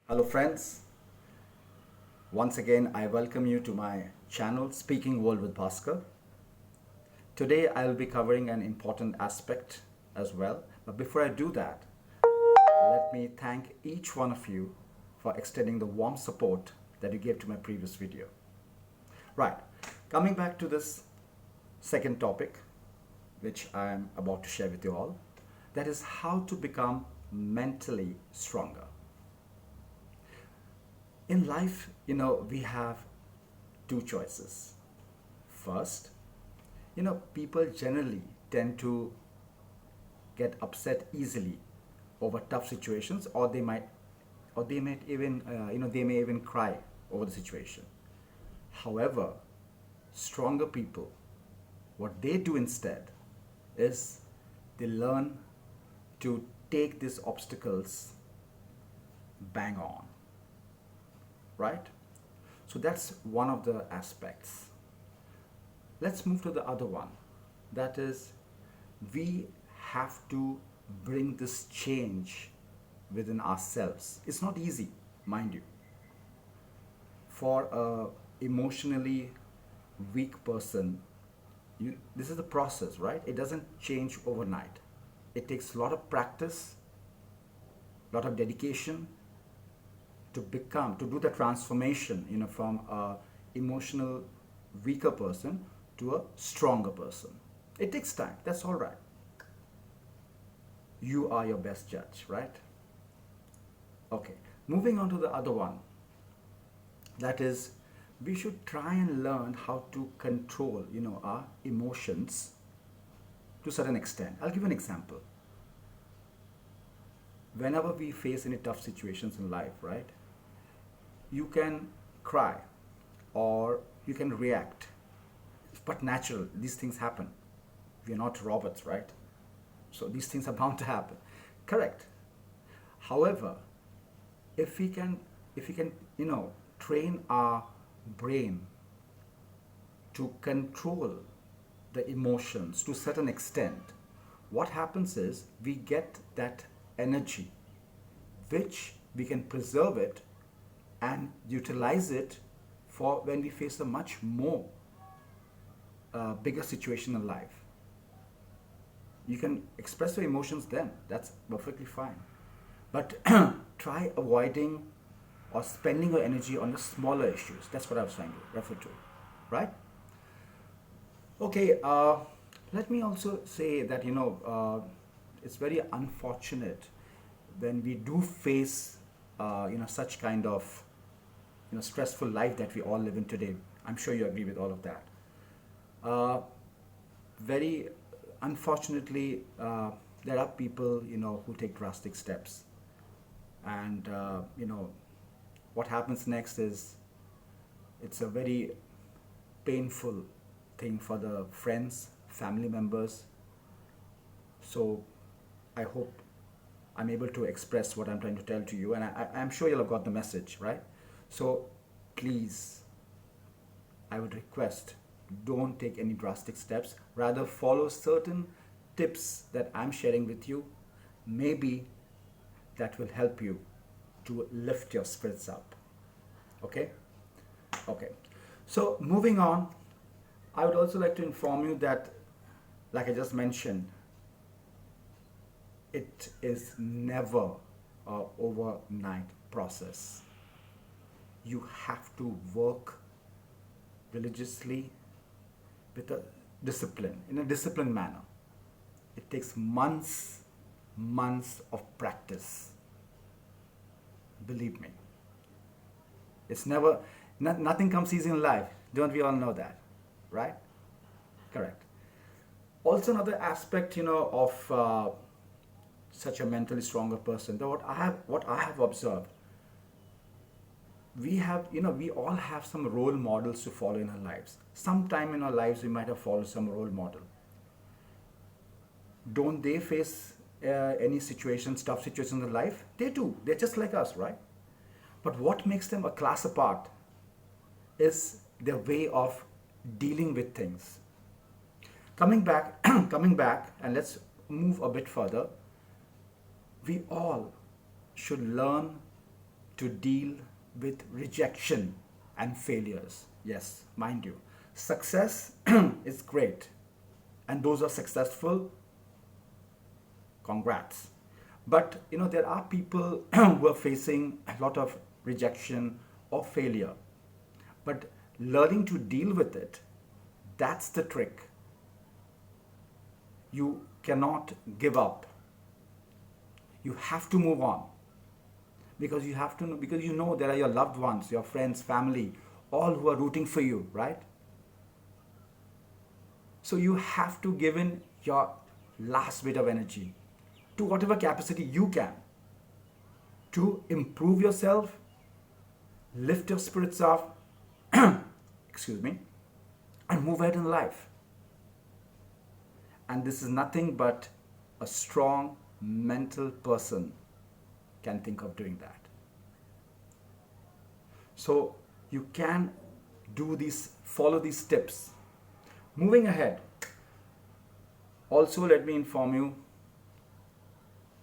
Hello, friends. Once again, I welcome you to my channel, Speaking World with Bhaskar. Today, I will be covering an important aspect as well. But before I do that, let me thank each one of you for extending the warm support that you gave to my previous video. Right, coming back to this second topic, which I am about to share with you all, that is how to become mentally stronger. In life, we have two choices. First, people generally tend to get upset easily over tough situations, or they might even, they may even cry over the situation. However, stronger people, what they do instead is they learn to take these obstacles bang on, right? So that's one of the aspects. Let's move to the other one. That is, we have to bring this change within ourselves. It's not easy, mind you. For a emotionally weak person, this is the process, right? It doesn't change overnight. It takes a lot of practice, a lot of dedication, to do the transformation, from a emotional weaker person to a stronger person. It takes time. That's all right. You are your best judge, right? Okay. Moving on to the other one. That is, we should try and learn how to control, our emotions to a certain extent. I'll give you an example. Whenever we face any tough situations in life, right? You can cry or you can react, but natural, these things happen. We are not robots, right? So these things are bound to happen. Correct. However, if we can train our brain to control the emotions to a certain extent, what happens is we get that energy which we can preserve it and utilize it for when we face a much more bigger situation in life. You can express your emotions then, that's perfectly fine. But try avoiding or spending your energy on the smaller issues. That's what I was trying to refer to, right? Okay, let me also say that, it's very unfortunate when we do face, such kind of, stressful life that we all live in today. I'm sure you agree with all of that. Very unfortunately, there are people, who take drastic steps. And, what happens next is it's a very painful thing for the friends, family members. So I hope I'm able to express what I'm trying to tell to you, and I'm sure you'll have got the message, right? So please, I would request, don't take any drastic steps. Rather, follow certain tips that I'm sharing with you. Maybe that will help you to lift your spirits up. Okay? Okay. So moving on, I would also like to inform you that, like I just mentioned, it is never an overnight process. You have to work religiously with a discipline, in a disciplined manner. It takes months of practice. Believe me. It's never, nothing comes easy in life. Don't we all know that? Right? Correct. Also, another aspect, of such a mentally stronger person, that what I have observed, we all have some role models to follow in our lives. Sometime in our lives, we might have followed some role model. Don't they face any situations, tough situations in life? They do. They're just like us, right? But what makes them a class apart is their way of dealing with things. Coming back, coming back, and let's move a bit further. We all should learn to deal with rejection and failures. Yes, mind you, success is great, and those are successful, congrats. But there are people who are facing a lot of rejection or failure. But learning to deal with it, that's the trick. You cannot give up. You have to move on, because you have to know, because there are your loved ones, your friends, family, all who are rooting for you, right? So you have to give in your last bit of energy to whatever capacity you can to improve yourself, lift your spirits up, excuse me, and move ahead in life. And this is nothing but a strong mental person can think of doing that. So you can follow these tips. Moving ahead, also let me inform you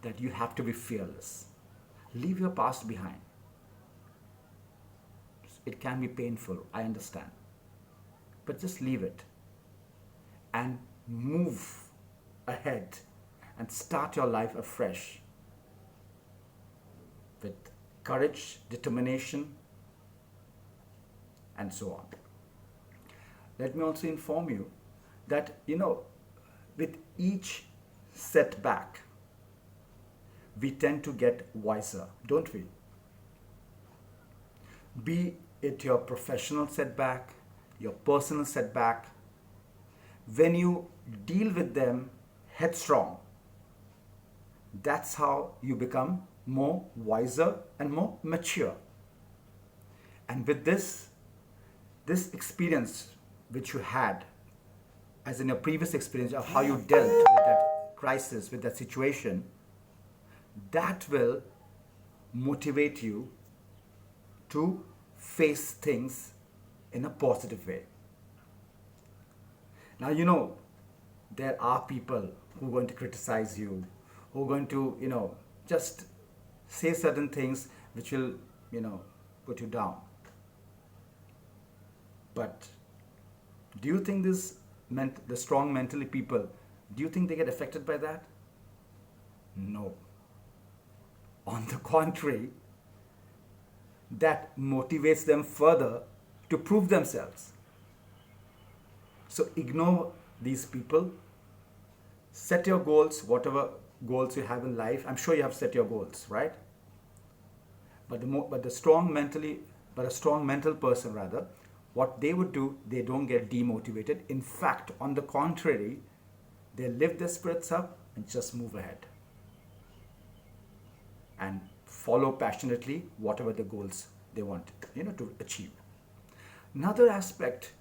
that you have to be fearless. Leave your past behind. It can be painful, I understand. But just leave it and move ahead and start your life afresh with courage, determination, and so on. Let me also inform you that, with each setback, we tend to get wiser, don't we? Be it your professional setback, your personal setback, when you deal with them headstrong, that's how you become more wiser and more mature. And with this experience which you had, as in your previous experience of how you dealt with that crisis, with that situation, that will motivate you to face things in a positive way. Now, there are people who are going to criticize you, who are going to, just say certain things which will, put you down. But do you think the strong mentally people, do you think they get affected by that? No. On the contrary, that motivates them further to prove themselves. So ignore these people. Set your goals, whatever goals you have in life. I'm sure you have set your goals, right? But a strong mental person rather, what they would do, they don't get demotivated. In fact, on the contrary, they lift their spirits up and just move ahead and follow passionately whatever the goals they want, to achieve. Another aspect,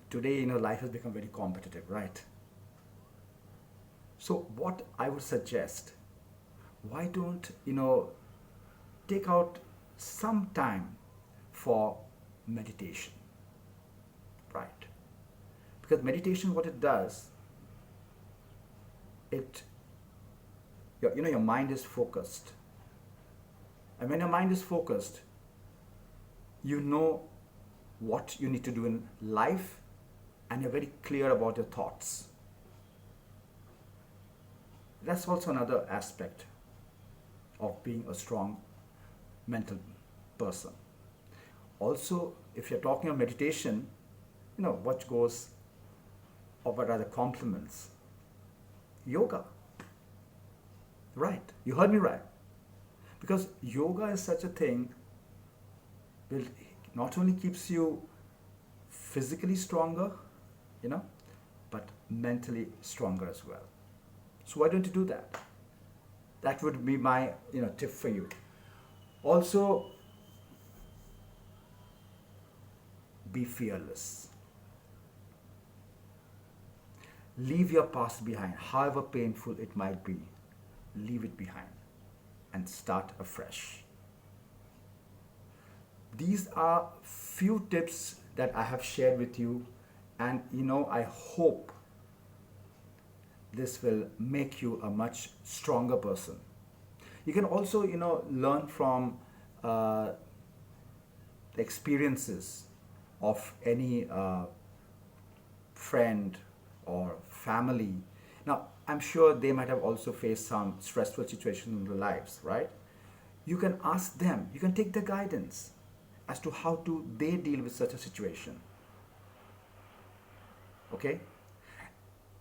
today, life has become very competitive, right? So what I would suggest, why don't, take out some time for meditation, right? Because meditation, what it does, your mind is focused. And when your mind is focused, you know what you need to do in life, and you're very clear about your thoughts. That's also another aspect of being a strong mental person. Also, if you're talking of meditation, what goes, or what rather complements, yoga. Right, you heard me right. Because yoga is such a thing, will not only keeps you physically stronger, but mentally stronger as well. So why don't you do that? That would be my, tip for you. Also, be fearless. Leave your past behind, however painful it might be. Leave it behind and start afresh. These are few tips that I have shared with you, and I hope this will make you a much stronger person. You can also learn from uh, experiences of any friend or family. Now, I'm sure they might have also faced some stressful situations in their lives, right? You can ask them, you can take the guidance as to how to they deal with such a situation. Okay?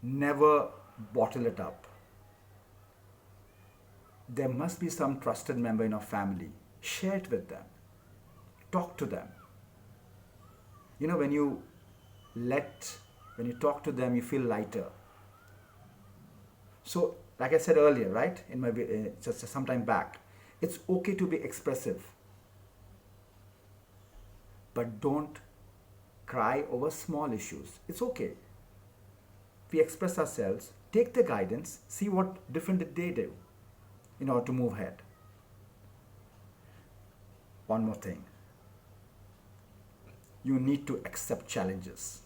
Never bottle it up. There must be some trusted member in our family. Share it with them. Talk to them. You know, let when you talk to them, you feel lighter. So, like I said earlier, right, in my just some time back, it's okay to be expressive, but don't cry over small issues. It's okay. We express ourselves, take the guidance, see what different did they do in order to move ahead. One more thing. You need to accept challenges.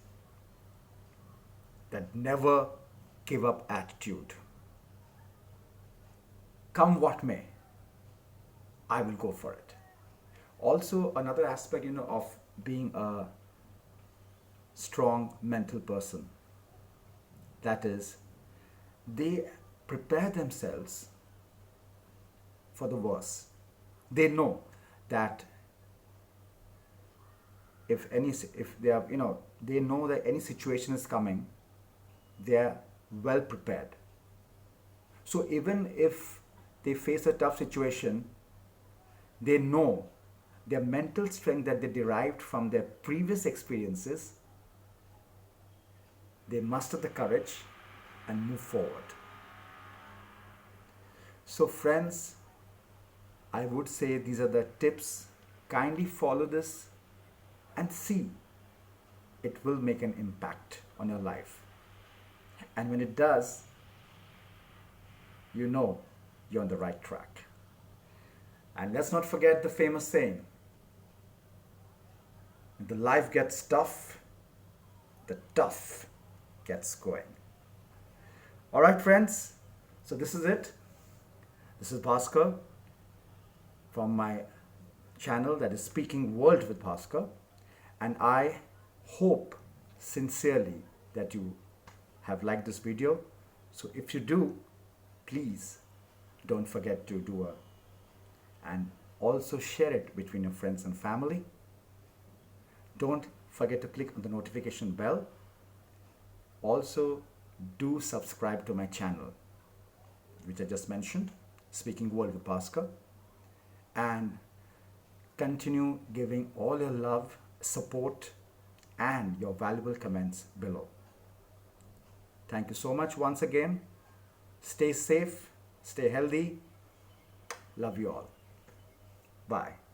That never give up attitude. Come what may, I will go for it. Also, another aspect, of being a strong mental person, that is, they prepare themselves for the worst. They know that if they are, they know that any situation is coming, they are well prepared. So even if they face a tough situation, they know their mental strength that they derived from their previous experiences, they muster the courage and move forward. So friends, I would say these are the tips. Kindly follow this and see it will make an impact on your life. And when it does, you know you're on the right track. And let's not forget the famous saying, when the life gets tough, the tough gets going. All right, friends. So this is it. This is Bhaskar from my channel, that is Speaking World with Bhaskar. And I hope sincerely that you have liked this video. So if you do, please don't forget to do and also share it between your friends and family. Don't forget to click on the notification bell. Also, do subscribe to my channel, which I just mentioned, Speaking World with Bhaskar, and continue giving all your love, support, and your valuable comments below. Thank you so much once again. Stay safe, stay healthy. Love you all. Bye.